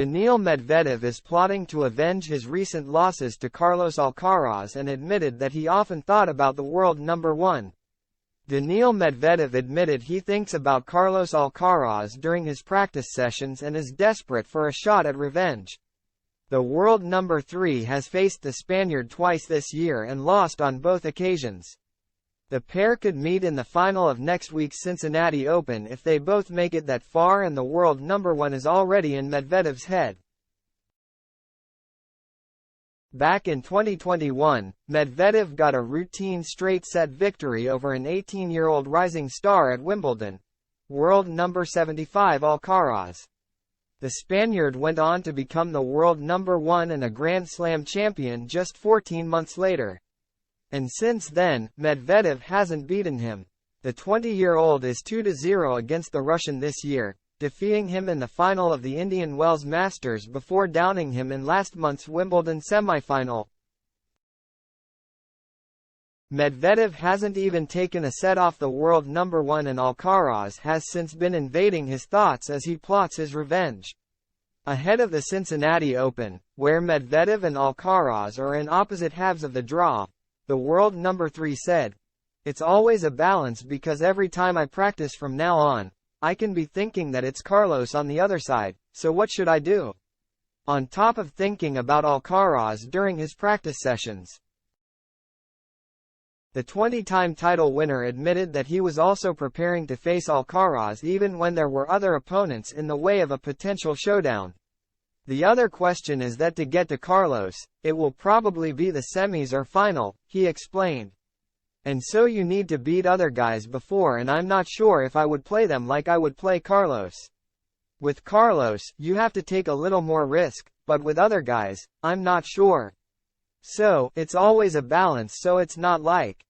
Daniil Medvedev is plotting to avenge his recent losses to Carlos Alcaraz and admitted that he often thought about the world number one. Daniil Medvedev admitted he thinks about Carlos Alcaraz during his practice sessions and is desperate for a shot at revenge. The world number 3 has faced the Spaniard twice this year and lost on both occasions. The pair could meet in the final of next week's Cincinnati Open if they both make it that far, and the world number 1 is already in Medvedev's head. Back in 2021, Medvedev got a routine straight-set victory over an 18-year-old rising star at Wimbledon, world number 75 Alcaraz. The Spaniard went on to become the world number 1 and a Grand Slam champion just 14 months later. And since then, Medvedev hasn't beaten him. The 20-year-old is 2-0 against the Russian this year, defeating him in the final of the Indian Wells Masters before downing him in last month's Wimbledon semifinal. Medvedev hasn't even taken a set off the world number 1, and Alcaraz has since been invading his thoughts as he plots his revenge. Ahead of the Cincinnati Open, where Medvedev and Alcaraz are in opposite halves of the draw, the world number 3 said, "It's always a balance because every time I practice from now on, I can be thinking that it's Carlos on the other side, so what should I do?" On top of thinking about Alcaraz during his practice sessions. The 20-time title winner admitted that he was also preparing to face Alcaraz even when there were other opponents in the way of a potential showdown. "The other question is that to get to Carlos, it will probably be the semis or final," he explained. "And so you need to beat other guys before, and I'm not sure if I would play them like I would play Carlos. With Carlos, you have to take a little more risk, but with other guys, I'm not sure. So, it's always a balance, so it's not like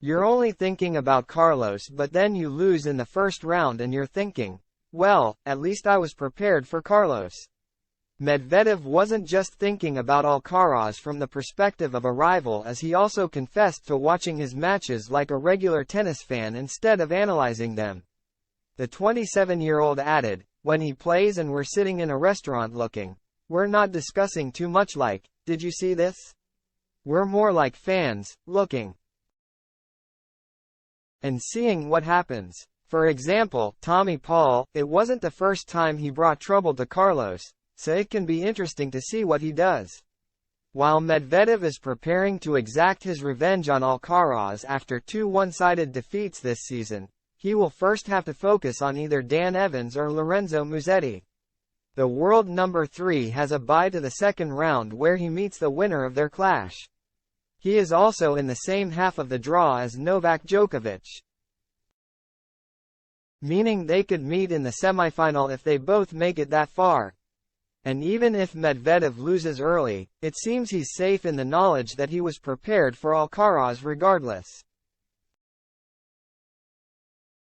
you're only thinking about Carlos but then you lose in the first round and you're thinking, well, at least I was prepared for Carlos." Medvedev wasn't just thinking about Alcaraz from the perspective of a rival, as he also confessed to watching his matches like a regular tennis fan instead of analyzing them. The 27-year-old added, "When he plays and we're sitting in a restaurant looking, we're not discussing too much like, did you see this? We're more like fans, looking and seeing what happens." For example, Tommy Paul, it wasn't the first time he brought trouble to Carlos, so it can be interesting to see what he does. While Medvedev is preparing to exact his revenge on Alcaraz after 2 one-sided defeats this season, he will first have to focus on either Dan Evans or Lorenzo Musetti. The world number 3 has a bye to the second round where he meets the winner of their clash. He is also in the same half of the draw as Novak Djokovic, meaning they could meet in the semifinal if they both make it that far. And even if Medvedev loses early, it seems he's safe in the knowledge that he was prepared for Alcaraz regardless.